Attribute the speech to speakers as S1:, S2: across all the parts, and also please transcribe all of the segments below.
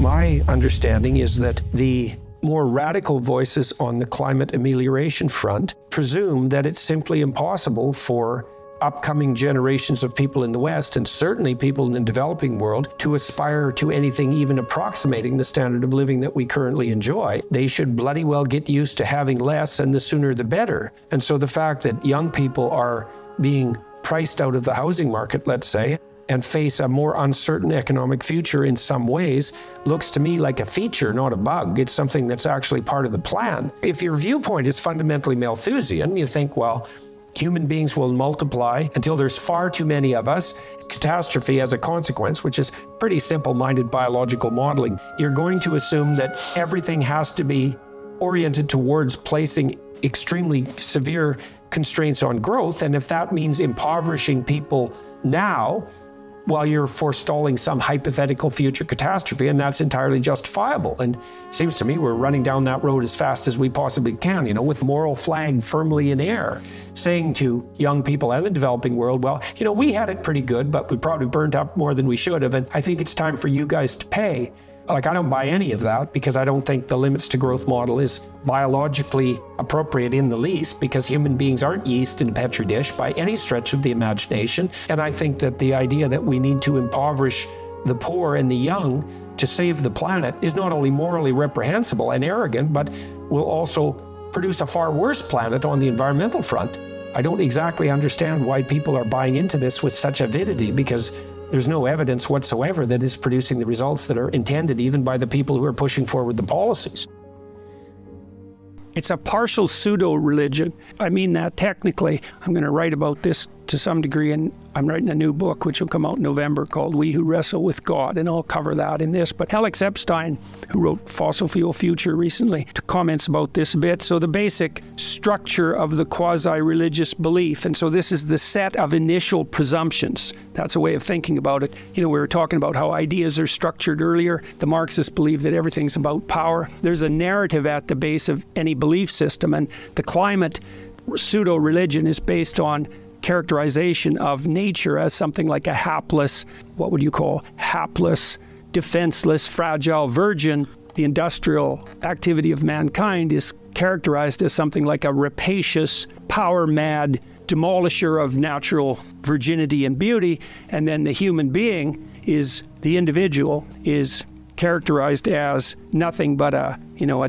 S1: My understanding is that the more radical voices on the climate amelioration front presume that it's simply impossible for upcoming generations of people in the West, and certainly people in the developing world, to aspire to anything even approximating the standard of living that we currently enjoy. They should bloody well get used to having less, and the sooner the better. And so the fact that young people are being priced out of the housing market, let's say, and face a more uncertain economic future in some ways, looks to me like a feature, not a bug. It's something that's actually part of the plan. If your viewpoint is fundamentally Malthusian, you think, well, human beings will multiply until there's far too many of us, catastrophe as a consequence, which is pretty simple-minded biological modeling. You're going to assume that everything has to be oriented towards placing extremely severe constraints on growth, and if that means impoverishing people now, while you're forestalling some hypothetical future catastrophe, and that's entirely justifiable. And it seems to me we're running down that road as fast as we possibly can, with moral flag firmly in air, saying to young people and the developing world, well, we had it pretty good, but we probably burned up more than we should have, and I think it's time for you guys to pay. I don't buy any of that, because I don't think the limits to growth model is biologically appropriate in the least, because human beings aren't yeast in a petri dish by any stretch of the imagination. And I think that the idea that we need to impoverish the poor and the young to save the planet is not only morally reprehensible and arrogant, but will also produce a far worse planet on the environmental front. I don't exactly understand why people are buying into this with such avidity, because there's no evidence whatsoever that is producing the results that are intended, even by the people who are pushing forward the policies. It's a partial pseudo-religion. I mean that technically. I'm going to write about this to some degree, and I'm writing a new book which will come out in November called We Who Wrestle with God, and I'll cover that in this. But Alex Epstein, who wrote Fossil Fuel Future recently, comments about this a bit. So the basic structure of the quasi-religious belief, and so this is the set of initial presumptions. That's a way of thinking about it. We were talking about how ideas are structured earlier. The Marxists believe that everything's about power. There's a narrative at the base of any belief system, and the climate pseudo-religion is based on characterization of nature as something like a hapless, defenseless, fragile virgin. The industrial activity of mankind is characterized as something like a rapacious, power-mad demolisher of natural virginity and beauty. And then the human being the individual is characterized as nothing but a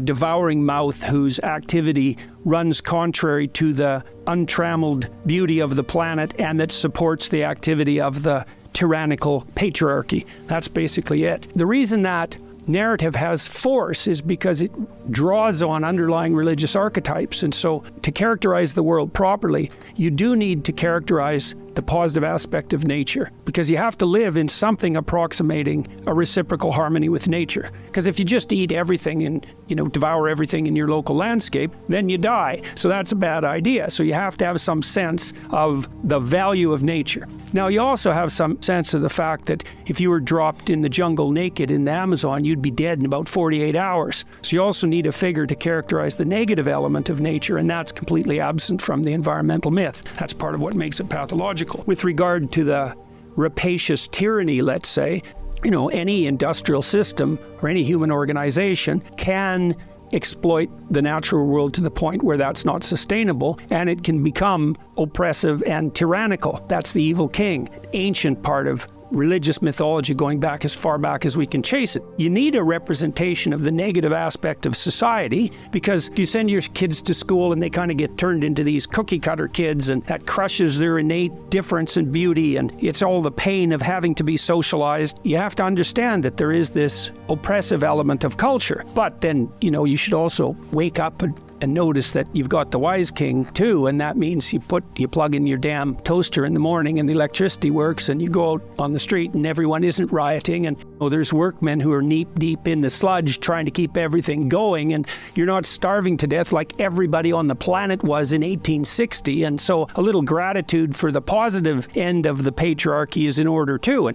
S1: devouring mouth whose activity runs contrary to the untrammeled beauty of the planet and that supports the activity of the tyrannical patriarchy. That's basically it. The reason that narrative has force is because it draws on underlying religious archetypes. And so to characterize the world properly, you do need to characterize the positive aspect of nature, because you have to live in something approximating a reciprocal harmony with nature. Because if you just eat everything and, devour everything in your local landscape, then you die. So that's a bad idea. So you have to have some sense of the value of nature. Now, you also have some sense of the fact that if you were dropped in the jungle naked in the Amazon, you'd be dead in about 48 hours. So you also need a figure to characterize the negative element of nature, and that's completely absent from the environmental myth. That's part of what makes it pathological. With regard to the rapacious tyranny, let's say, any industrial system or any human organization can exploit the natural world to the point where that's not sustainable, and it can become oppressive and tyrannical. That's the evil king, ancient part of religious mythology going back as far back as we can chase it. You need a representation of the negative aspect of society, because you send your kids to school and they kind of get turned into these cookie cutter kids, and that crushes their innate difference and beauty, and it's all the pain of having to be socialized. You have to understand that there is this oppressive element of culture. But then, you should also wake up and notice that you've got the wise king too, and that means you plug in your damn toaster in the morning and the electricity works, and you go out on the street and everyone isn't rioting, and there's workmen who are knee deep in the sludge trying to keep everything going, and you're not starving to death like everybody on the planet was in 1860. And so a little gratitude for the positive end of the patriarchy is in order too.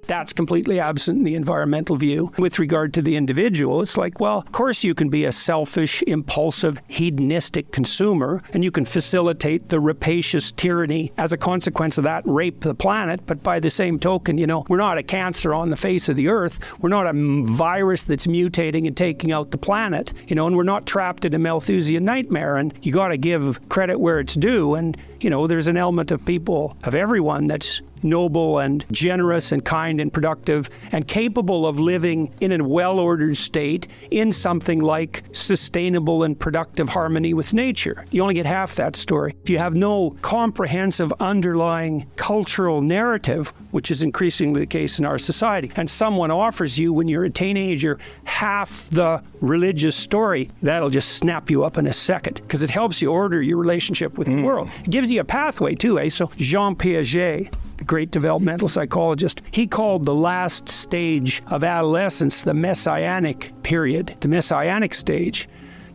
S1: That's completely absent in the environmental view. With regard to the individual, it's like, well, of course you can be a selfish, impulsive, hedonistic consumer, and you can facilitate the rapacious tyranny as a consequence of that, rape the planet. But by the same token, we're not a cancer on the face of the earth. We're not a virus that's mutating and taking out the planet, and we're not trapped in a Malthusian nightmare. And you got to give credit where it's due. And, there's an element of people, of everyone, that's noble and generous and kind and productive and capable of living in a well-ordered state in something like sustainable and productive harmony with nature. You only get half that story. If you have no comprehensive underlying cultural narrative, which is increasingly the case in our society, and someone offers you when you're a teenager half the religious story, that'll just snap you up in a second because it helps you order your relationship with the world. It gives you a pathway too, eh? So Jean Piaget, the great developmental psychologist, he called the last stage of adolescence the messianic period, the messianic stage.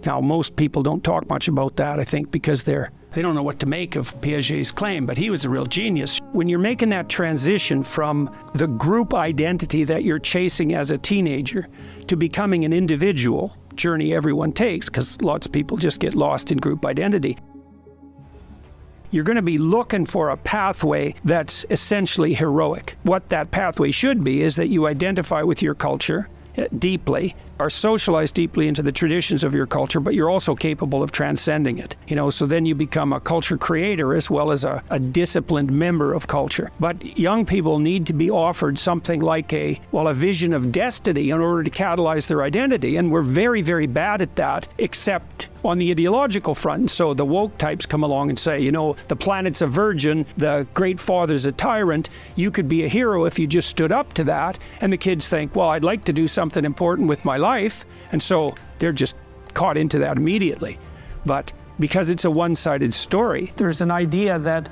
S1: Now, most people don't talk much about that, I think, because they don't know what to make of Piaget's claim, but he was a real genius. When you're making that transition from the group identity that you're chasing as a teenager to becoming an individual, journey everyone takes, because lots of people just get lost in group identity, you're going to be looking for a pathway that's essentially heroic. What that pathway should be is that you identify with your culture deeply, are socialized deeply into the traditions of your culture, but you're also capable of transcending it. So then you become a culture creator as well as a disciplined member of culture. But young people need to be offered something like a vision of destiny in order to catalyze their identity. And we're very, very bad at that, except on the ideological front. So the woke types come along and say, the planet's a virgin, the great father's a tyrant, you could be a hero if you just stood up to that. And the kids think, well, I'd like to do something important with my life. And so they're just caught into that immediately. But because it's a one-sided story, there's an idea that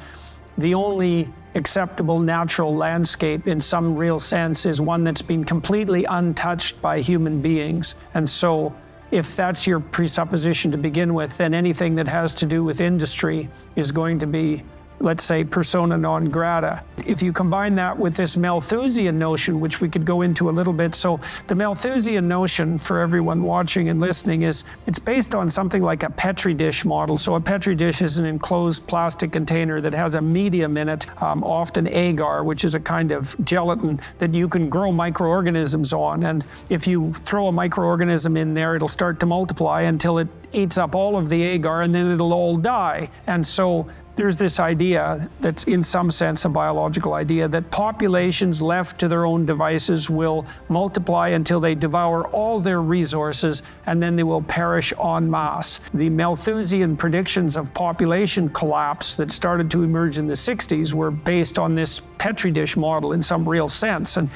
S1: the only acceptable natural landscape in some real sense is one that's been completely untouched by human beings. And so if that's your presupposition to begin with, then anything that has to do with industry is going to be, let's say, persona non grata. If you combine that with this Malthusian notion, which we could go into a little bit. So the Malthusian notion, for everyone watching and listening, it's based on something like a Petri dish model. So a Petri dish is an enclosed plastic container that has a medium in it, often agar, which is a kind of gelatin that you can grow microorganisms on. And if you throw a microorganism in there, it'll start to multiply until it eats up all of the agar, and then it'll all die. And so there's this idea that's in some sense a biological idea that populations left to their own devices will multiply until they devour all their resources, and then they will perish en masse. The Malthusian predictions of population collapse that started to emerge in the 60s were based on this Petri dish model in some real sense. And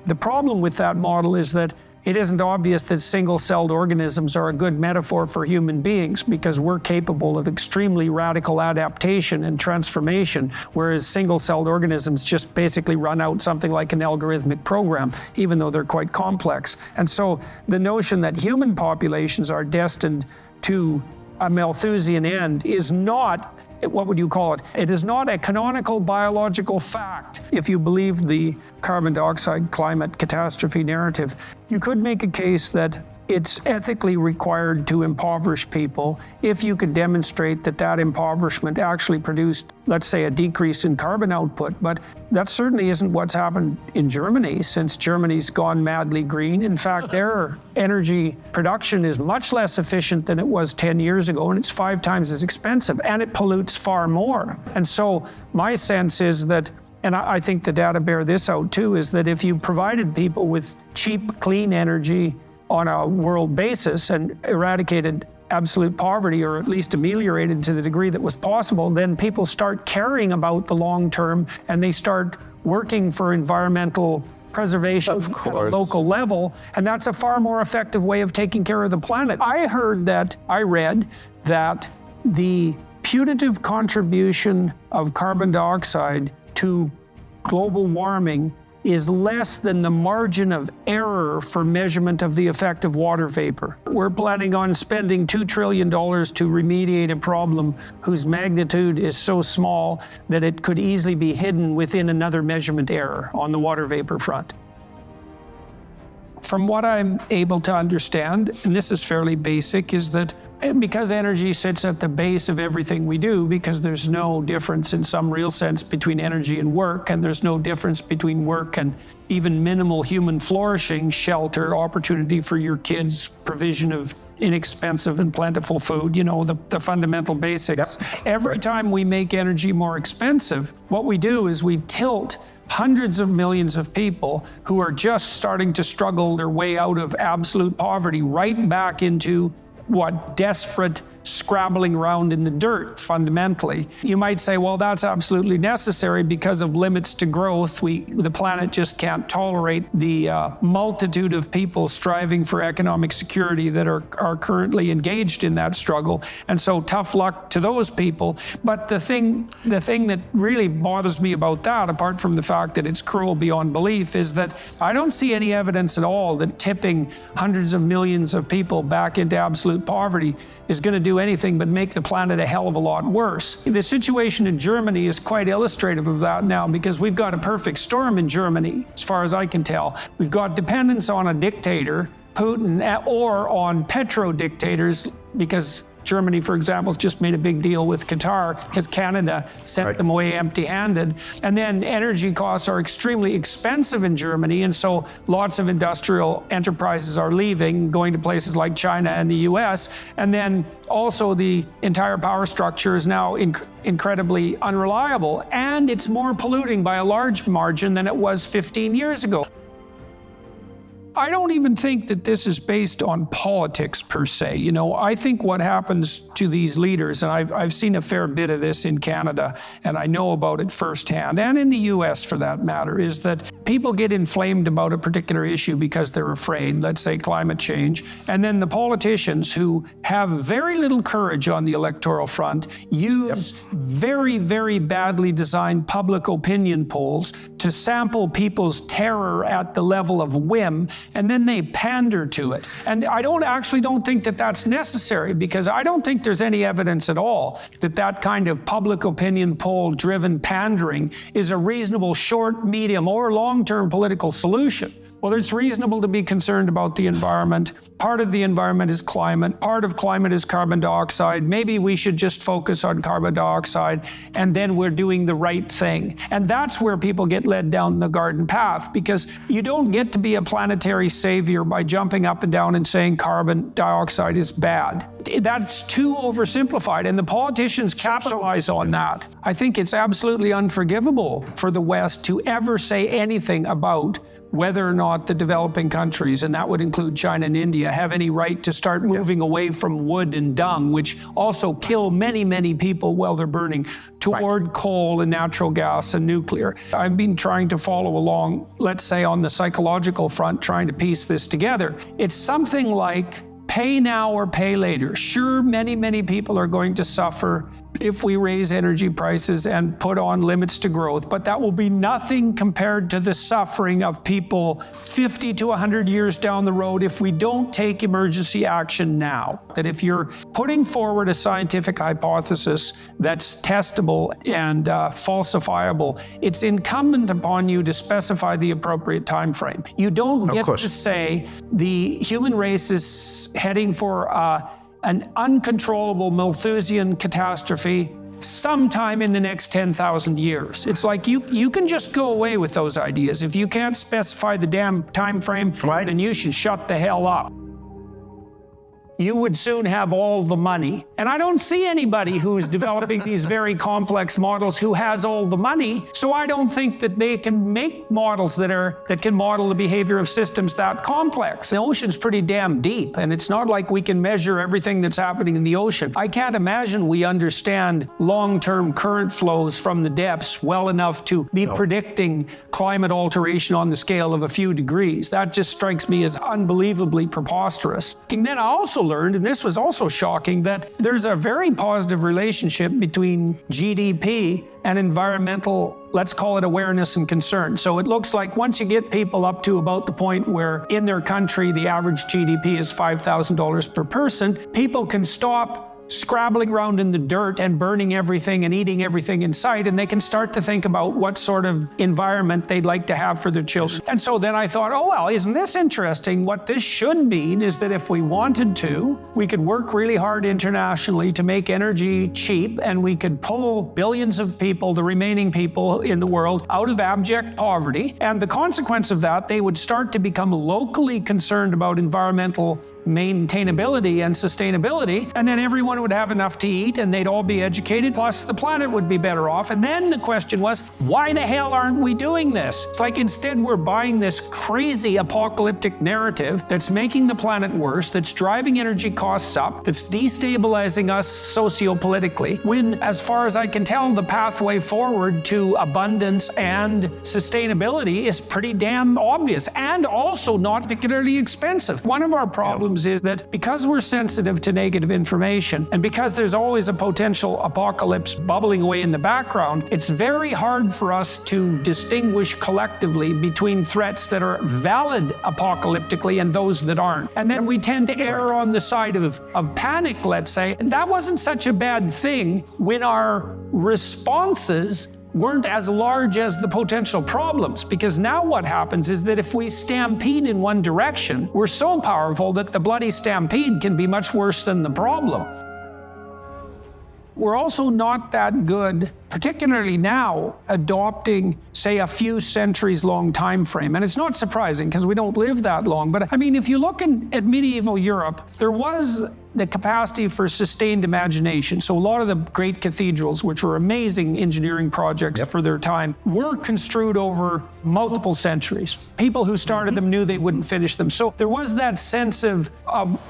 S1: the problem with that model is that it isn't obvious that single-celled organisms are a good metaphor for human beings, because we're capable of extremely radical adaptation and transformation, whereas single-celled organisms just basically run out something like an algorithmic program, even though they're quite complex. And so the notion that human populations are destined to a Malthusian end is not, what would you call it? It is not a canonical biological fact. If you believe the carbon dioxide climate catastrophe narrative, you could make a case that it's ethically required to impoverish people if you could demonstrate that that impoverishment actually produced, let's say, a decrease in carbon output. But that certainly isn't what's happened in Germany since Germany's gone madly green. In fact, their energy production is much less efficient than it was 10 years ago, and it's 5 times as expensive, and it pollutes far more. And so my sense is that, and I think the data bear this out too, is that if you provided people with cheap, clean energy on a world basis and eradicated absolute poverty, or at least ameliorated to the degree that was possible, then people start caring about the long term and they start working for environmental preservation at a local level. And that's a far more effective way of taking care of the planet. I read that the putative contribution of carbon dioxide to global warming is less than the margin of error for measurement of the effect of water vapor. We're planning on spending $2 trillion to remediate a problem whose magnitude is so small that it could easily be hidden within another measurement error on the water vapor front. From what I'm able to understand, and this is fairly basic, is that because energy sits at the base of everything we do, because there's no difference in some real sense between energy and work, and there's no difference between work and even minimal human flourishing, shelter, opportunity for your kids, provision of inexpensive and plentiful food, you know, the fundamental basics.
S2: Yep.
S1: Every time we make energy more expensive, what we do is we tilt hundreds of millions of people who are just starting to struggle their way out of absolute poverty right back into what desperate scrabbling around in the dirt, fundamentally. You might say, well, that's absolutely necessary because of limits to growth. The planet just can't tolerate the multitude of people striving for economic security that are currently engaged in that struggle. And so tough luck to those people. But the thing that really bothers me about that, apart from the fact that it's cruel beyond belief, is that I don't see any evidence at all that tipping hundreds of millions of people back into absolute poverty is going to do anything but make the planet a hell of a lot worse. The situation in Germany is quite illustrative of that now, because we've got a perfect storm in Germany, as far as I can tell. We've got dependence on a dictator, Putin, or on petro-dictators, because Germany, for example, has just made a big deal with Qatar because Canada sent them away empty-handed. And then energy costs are extremely expensive in Germany, and so lots of industrial enterprises are leaving, going to places like China and the US. And then also the entire power structure is now incredibly unreliable, and it's more polluting by a large margin than it was 15 years ago. I don't even think that this is based on politics per se. You know, I think what happens to these leaders, and I've seen a fair bit of this in Canada, and I know about it firsthand, and in the US for that matter, is that people get inflamed about a particular issue because they're afraid, let's say climate change, and then the politicians who have very little courage on the electoral front use very, very badly designed public opinion polls to sample people's terror at the level of whim, and then they pander to it. And I don't think that that's necessary, because I don't think there's any evidence at all that that kind of public opinion poll driven pandering is a reasonable short, medium, or long-term political solution. Well, it's reasonable to be concerned about the environment. Part of the environment is climate. Part of climate is carbon dioxide. Maybe we should just focus on carbon dioxide, and then we're doing the right thing. And that's where people get led down the garden path, because you don't get to be a planetary savior by jumping up and down and saying carbon dioxide is bad. That's too oversimplified, and the politicians capitalize on that. I think it's absolutely unforgivable for the West to ever say anything about whether or not the developing countries, and that would include China and India, have any right to start moving away from wood and dung, which also kill many, many people while they're burning, toward coal and natural gas and nuclear. I've been trying to follow along, let's say on the psychological front, trying to piece this together. It's something like pay now or pay later. Sure, many, many people are going to suffer if we raise energy prices and put on limits to growth, but that will be nothing compared to the suffering of people 50 to 100 years down the road if we don't take emergency action now. That if you're putting forward a scientific hypothesis that's testable and falsifiable, it's incumbent upon you to specify the appropriate time frame. You don't get to say the human race is heading for an uncontrollable Malthusian catastrophe sometime in the next 10,000 years. It's like you can just go away with those ideas. If you can't specify the damn time frame, then you should shut the hell up. You would soon have all the money. And I don't see anybody who's developing these very complex models who has all the money. So I don't think that they can make models that can model the behavior of systems that complex. The ocean's pretty damn deep, and it's not like we can measure everything that's happening in the ocean. I can't imagine we understand long-term current flows from the depths well enough to be predicting climate alteration on the scale of a few degrees. That just strikes me as unbelievably preposterous. And then I also learned, and this was also shocking, that there's a very positive relationship between GDP and environmental, let's call it awareness and concern. So it looks like once you get people up to about the point where in their country the average GDP is $5,000 per person, people can stop scrabbling around in the dirt and burning everything and eating everything in sight, and they can start to think about what sort of environment they'd like to have for their children. And so then I thought, oh well, isn't this interesting? What this should mean is that if we wanted to, we could work really hard internationally to make energy cheap, and we could pull billions of people, the remaining people in the world, out of abject poverty. And the consequence of that, they would start to become locally concerned about environmental maintainability and sustainability, and then everyone would have enough to eat and they'd all be educated, plus the planet would be better off. And then the question was, why the hell aren't we doing this? It's like instead we're buying this crazy apocalyptic narrative that's making the planet worse, that's driving energy costs up, that's destabilizing us socio-politically, when, as far as I can tell, the pathway forward to abundance and sustainability is pretty damn obvious, and also not particularly expensive. One of our problems is that because we're sensitive to negative information, and because there's always a potential apocalypse bubbling away in the background, it's very hard for us to distinguish collectively between threats that are valid apocalyptically and those that aren't. And then we tend to err on the side of panic, let's say. And that wasn't such a bad thing when our responses weren't as large as the potential problems, because now what happens is that if we stampede in one direction, we're so powerful that the bloody stampede can be much worse than the problem. We're also not that good, particularly now, adopting, say, a few centuries long time frame. And it's not surprising because we don't live that long. But I mean, if you look at medieval Europe, there was the capacity for sustained imagination. So a lot of the great cathedrals, which were amazing engineering projects for their time, were construed over multiple centuries. People who started them knew they wouldn't finish them. So there was that sense of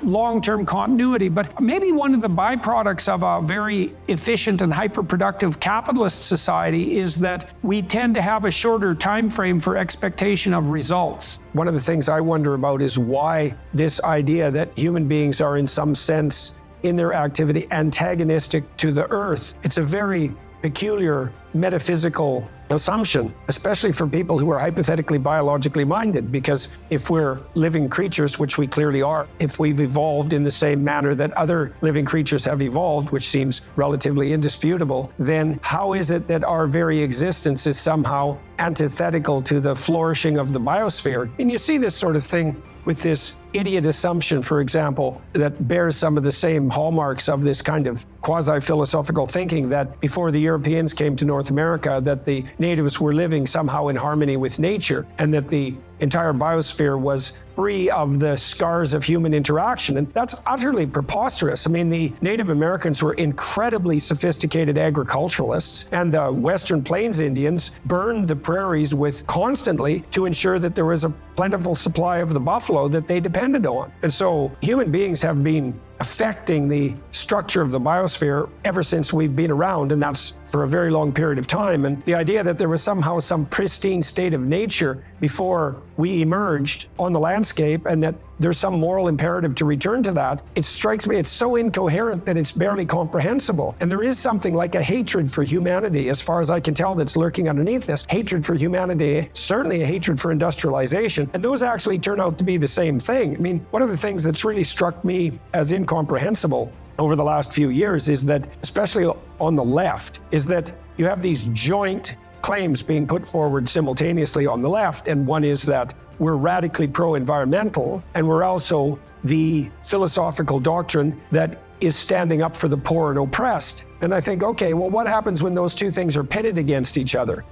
S1: long-term continuity. But maybe one of the byproducts of a very efficient and hyper-productive capitalist society is that we tend to have a shorter time frame for expectation of results. One of the things I wonder about is why this idea that human beings are in some sense in their activity antagonistic to the earth. It's a very peculiar metaphysical assumption, especially for people who are hypothetically biologically minded, because if we're living creatures, which we clearly are, if we've evolved in the same manner that other living creatures have evolved, which seems relatively indisputable, then how is it that our very existence is somehow antithetical to the flourishing of the biosphere? And you see this sort of thing with this idiot assumption, for example, that bears some of the same hallmarks of this kind of quasi-philosophical thinking, that before the Europeans came to North America, that the natives were living somehow in harmony with nature, and that the entire biosphere was free of the scars of human interaction. And that's utterly preposterous. I mean, the Native Americans were incredibly sophisticated agriculturalists, and the Western Plains Indians burned the prairies constantly to ensure that there was a plentiful supply of the buffalo that they depended on. And so human beings have been affecting the structure of the biosphere ever since we've been around, and that's for a very long period of time. And the idea that there was somehow some pristine state of nature before we emerged on the landscape, and that there's some moral imperative to return to that, it strikes me, it's so incoherent that it's barely comprehensible. And there is something like a hatred for humanity, as far as I can tell, that's lurking underneath this. Hatred for humanity, certainly a hatred for industrialization, and those actually turn out to be the same thing. I mean, one of the things that's really struck me as incomprehensible over the last few years is that, especially on the left, is that you have these joint claims being put forward simultaneously on the left. And one is that we're radically pro-environmental, and we're also the philosophical doctrine that is standing up for the poor and oppressed. And I think, okay, well, what happens when those two things are pitted against each other?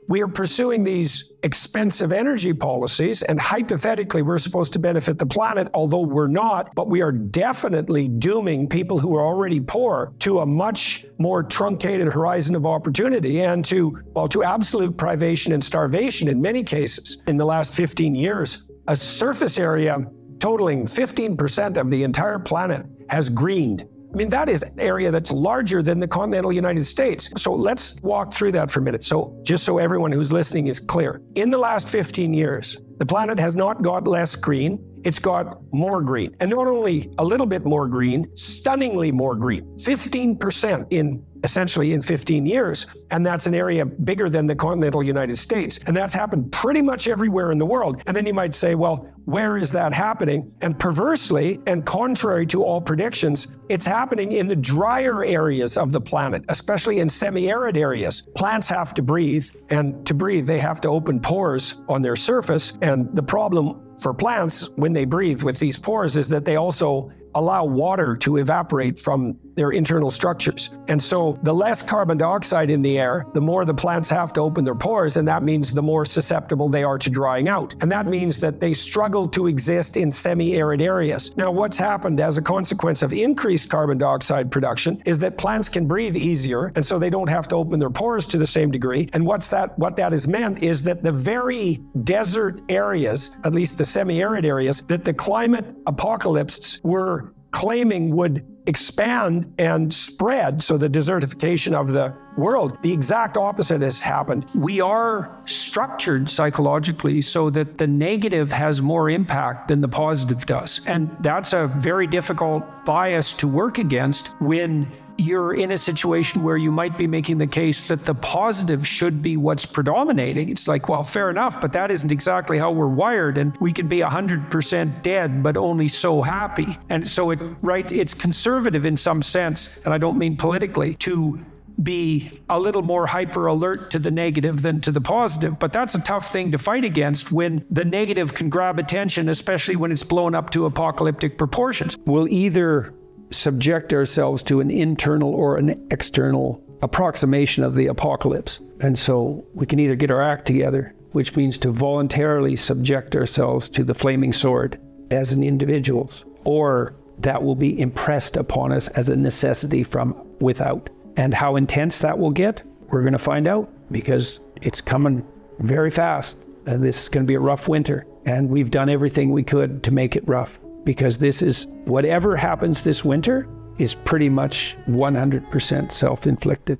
S1: We are pursuing these expensive energy policies, and hypothetically, we're supposed to benefit the planet, although we're not, but we are definitely dooming people who are already poor to a much more truncated horizon of opportunity, and to absolute privation and starvation in many cases. In the last 15 years, a surface area totaling 15% of the entire planet has greened.
S2: I mean, that is an area that's larger than the continental United States. So let's walk through that for a minute. So just so everyone who's listening is clear, in the last 15 years, the planet has not got less green, it's got more green. And not only a little bit more green, stunningly more green. 15% essentially in 15 years. And that's an area bigger than the continental United States. And that's happened pretty much everywhere in the world. And then you might say, well, where is that happening? And perversely, and contrary to all predictions, it's happening in the drier areas of the planet, especially in semi-arid areas. Plants have to breathe, and to breathe, they have to open pores on their surface. And the problem for plants when they breathe with these pores is that they also allow water to evaporate from their internal structures. And so the less carbon dioxide in the air, the more the plants have to open their pores, and that means the more susceptible they are to drying out. And that means that they struggle to exist in semi-arid areas. Now, what's happened as a consequence of increased carbon dioxide production is that plants can breathe easier, and so they don't have to open their pores to the same degree. And what that has meant is that the very desert areas, at least the semi-arid areas, that the climate apocalypses were claiming would expand and spread, so the desertification of the world, the exact opposite has happened.
S1: We are structured psychologically so that the negative has more impact than the positive does. And that's a very difficult bias to work against when you're in a situation where you might be making the case that the positive should be what's predominating. It's like, well, fair enough, but that isn't exactly how we're wired, and we can be 100% dead, but only so happy. And so it's conservative in some sense, and I don't mean politically, to be a little more hyper alert to the negative than to the positive. But that's a tough thing to fight against when the negative can grab attention, especially when it's blown up to apocalyptic proportions. We'll either subject ourselves to an internal or an external approximation of the apocalypse. And so we can either get our act together, which means to voluntarily subject ourselves to the flaming sword as an individuals, or that will be impressed upon us as a necessity from without. And how intense that will get, we're going to find out, because it's coming very fast. And this is going to be a rough winter. And we've done everything we could to make it rough, because this is, whatever happens this winter is pretty much 100% self-inflicted.